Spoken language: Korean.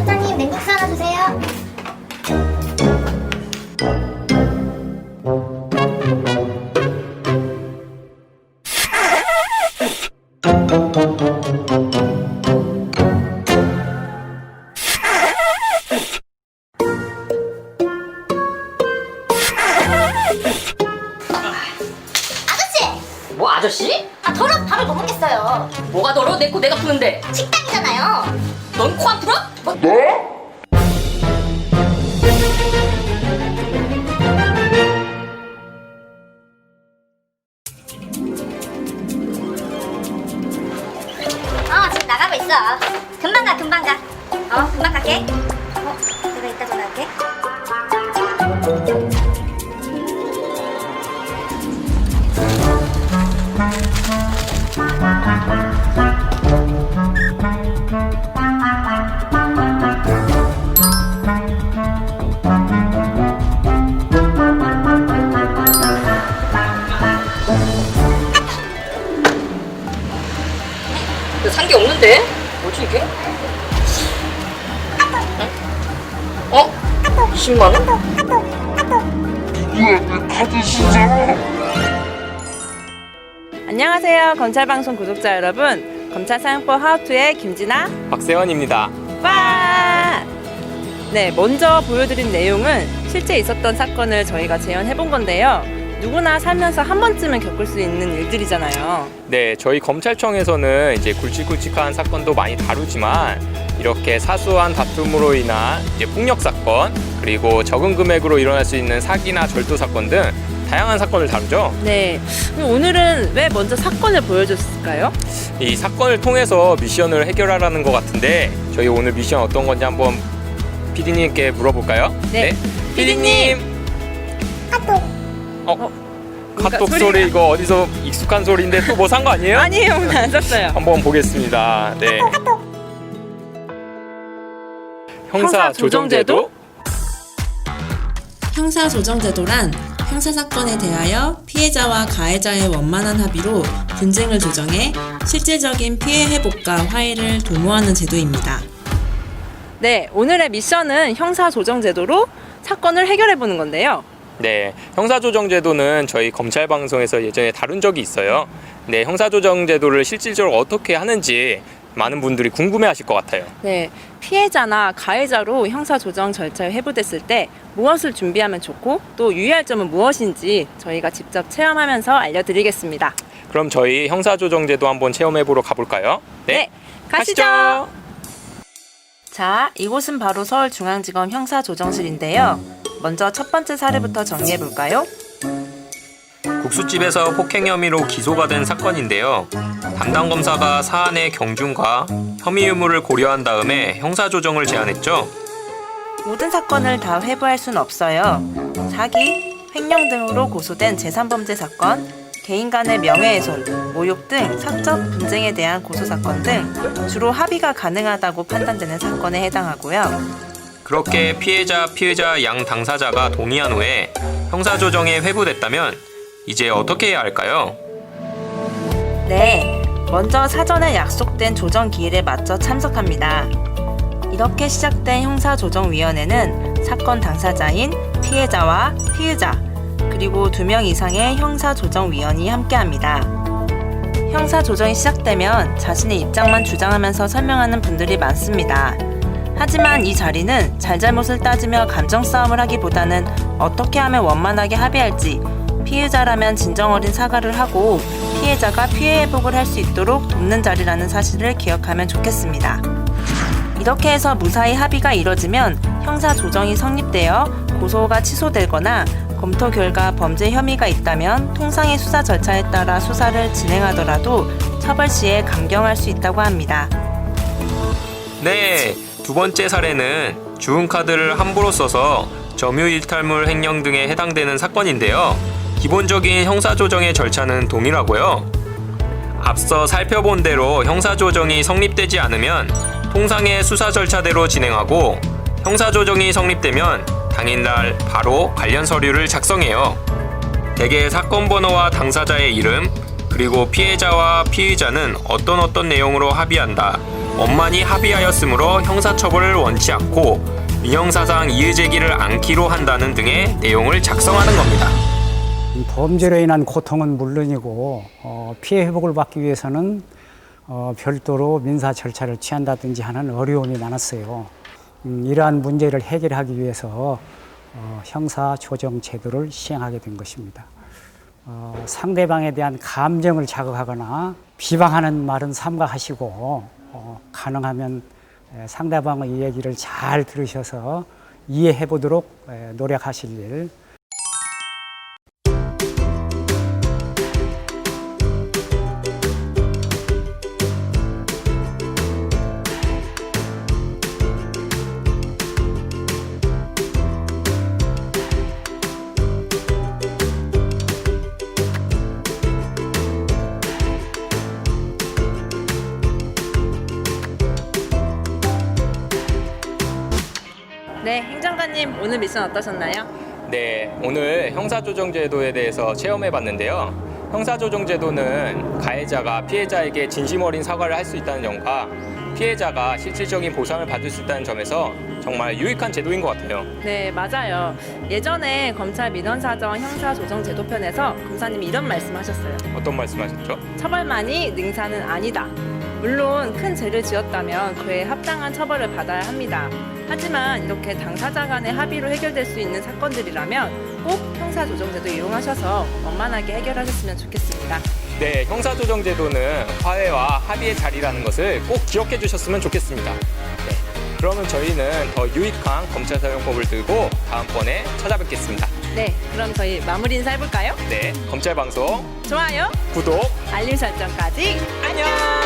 사장님, 냉국수 하나 주세요. 뭐 아저씨? 더러운 밥을 못 먹겠어요. 뭐가 더러워? 내 코 내가 푸는데. 식당이잖아요. 넌 코 안 풀어? 뭐? 지금 나가고 있어. 금방 가, 금방 가. 금방 갈게. 내가 이따 전화할게. 산 게 없는데? 뭐지 이게? 어? 20만 원? 누구야 내 카드 쓰잖아. 안녕하세요. 검찰방송 구독자 여러분. 검찰사용법 하우투의 김진아 박세원입니다. 빠! 네, 먼저 보여드린 내용은 실제 있었던 사건을 저희가 재현해본 건데요. 누구나 살면서 한 번쯤은 겪을 수 있는 일들이잖아요. 네, 저희 검찰청에서는 이제 굵직굵직한 사건도 많이 다루지만 이렇게 사소한 다툼으로 인한 이제 폭력 사건, 그리고 적은 금액으로 일어날 수 있는 사기나 절도 사건 등 다양한 사건을 다루죠. 네, 그럼 오늘은 왜 먼저 사건을 보여줬을까요? 이 사건을 통해서 미션을 해결하라는 것 같은데 저희 오늘 미션 어떤 건지 한번 PD님께 물어볼까요? 네. PD님! 카톡 소리가- 소리 이거 어디서 익숙한 소리인데 또 뭐 산 거 아니에요? 아니에요, 오늘 안 썼어요. 한번 보겠습니다. 네. 형사조정제도? 형사조정제도란 형사사건에 대하여 피해자와 가해자의 원만한 합의로 분쟁을 조정해 실질적인 피해 회복과 화해를 도모하는 제도입니다. 네, 오늘의 미션은 형사조정제도로 사건을 해결해보는 건데요. 네, 형사조정제도는 저희 검찰방송에서 예전에 다룬 적이 있어요. 네, 형사조정제도를 실질적으로 어떻게 하는지 많은 분들이 궁금해하실 것 같아요. 네, 피해자나 가해자로 형사조정 절차에 회부됐을 때 무엇을 준비하면 좋고 또 유의할 점은 무엇인지 저희가 직접 체험하면서 알려드리겠습니다. 그럼 저희 형사조정제도 한번 체험해보러 가볼까요? 네, 가시죠. 자, 이곳은 바로 서울중앙지검 형사조정실인데요. 먼저 첫 번째 사례부터 정리해볼까요? 국수집에서 폭행 혐의로 기소가 된 사건인데요. 담당 검사가 사안의 경중과 혐의 유무를 고려한 다음에 형사조정을 제안했죠. 모든 사건을 다 회부할 순 없어요. 사기, 횡령 등으로 고소된 제3범죄 사건, 개인 간의 명예훼손, 모욕 등 사적 분쟁에 대한 고소사건 등 주로 합의가 가능하다고 판단되는 사건에 해당하고요. 그렇게 피해자 양 당사자가 동의한 후에 형사조정에 회부됐다면 이제 어떻게 해야 할까요? 네, 먼저 사전에 약속된 조정 기일에 맞춰 참석합니다. 이렇게 시작된 형사조정위원회는 사건 당사자인 피해자와 피의자, 그리고 2명 이상의 형사조정위원이 함께합니다. 형사조정이 시작되면 자신의 입장만 주장하면서 설명하는 분들이 많습니다. 하지만 이 자리는 잘잘못을 따지며 감정 싸움을 하기보다는 어떻게 하면 원만하게 합의할지, 피해자라면 진정 어린 사과를 하고 피해자가 피해 회복을 할 수 있도록 돕는 자리라는 사실을 기억하면 좋겠습니다. 이렇게 해서 무사히 합의가 이뤄지면 형사조정이 성립되어 고소가 취소되거나 검토 결과 범죄 혐의가 있다면 통상의 수사 절차에 따라 수사를 진행하더라도 처벌 시에 감경할 수 있다고 합니다. 네, 두 번째 사례는 주은카드를 함부로 써서 점유이탈물 횡령 등에 해당되는 사건인데요. 기본적인 형사조정의 절차는 동일하고요. 앞서 살펴본 대로 형사조정이 성립되지 않으면 통상의 수사 절차대로 진행하고 형사조정이 성립되면 당일날 바로 관련 서류를 작성해요. 대개 사건 번호와 당사자의 이름, 그리고 피해자와 피의자는 어떤 내용으로 합의한다. 원만히 합의하였으므로 형사처벌을 원치 않고 민형사상 이의제기를 않기로 한다는 등의 내용을 작성하는 겁니다. 범죄로 인한 고통은 물론이고 피해 회복을 받기 위해서는 별도로 민사 절차를 취한다든지 하는 어려움이 많았어요. 이러한 문제를 해결하기 위해서 형사조정 제도를 시행하게 된 것입니다. 상대방에 대한 감정을 자극하거나 비방하는 말은 삼가하시고 가능하면 상대방의 이야기를 잘 들으셔서 이해해 보도록 노력하실 일. 네, 행정관님 오늘 미션 어떠셨나요? 네, 오늘 형사조정제도에 대해서 체험해봤는데요. 형사조정제도는 가해자가 피해자에게 진심 어린 사과를 할 수 있다는 점과 피해자가 실질적인 보상을 받을 수 있다는 점에서 정말 유익한 제도인 것 같아요. 네, 맞아요. 예전에 검찰 민원사정 형사조정제도편에서 검사님이 이런 말씀하셨어요. 어떤 말씀하셨죠? 처벌만이 능사는 아니다. 물론 큰 죄를 지었다면 그에 합당한 처벌을 받아야 합니다. 하지만 이렇게 당사자 간의 합의로 해결될 수 있는 사건들이라면 꼭 형사조정제도 이용하셔서 원만하게 해결하셨으면 좋겠습니다. 네, 형사조정제도는 화해와 합의의 자리라는 것을 꼭 기억해 주셨으면 좋겠습니다. 네, 그러면 저희는 더 유익한 검찰사용법을 들고 다음번에 찾아뵙겠습니다. 네, 그럼 저희 마무리 인사 해볼까요? 네, 검찰방송 좋아요, 구독 알림 설정까지 안녕!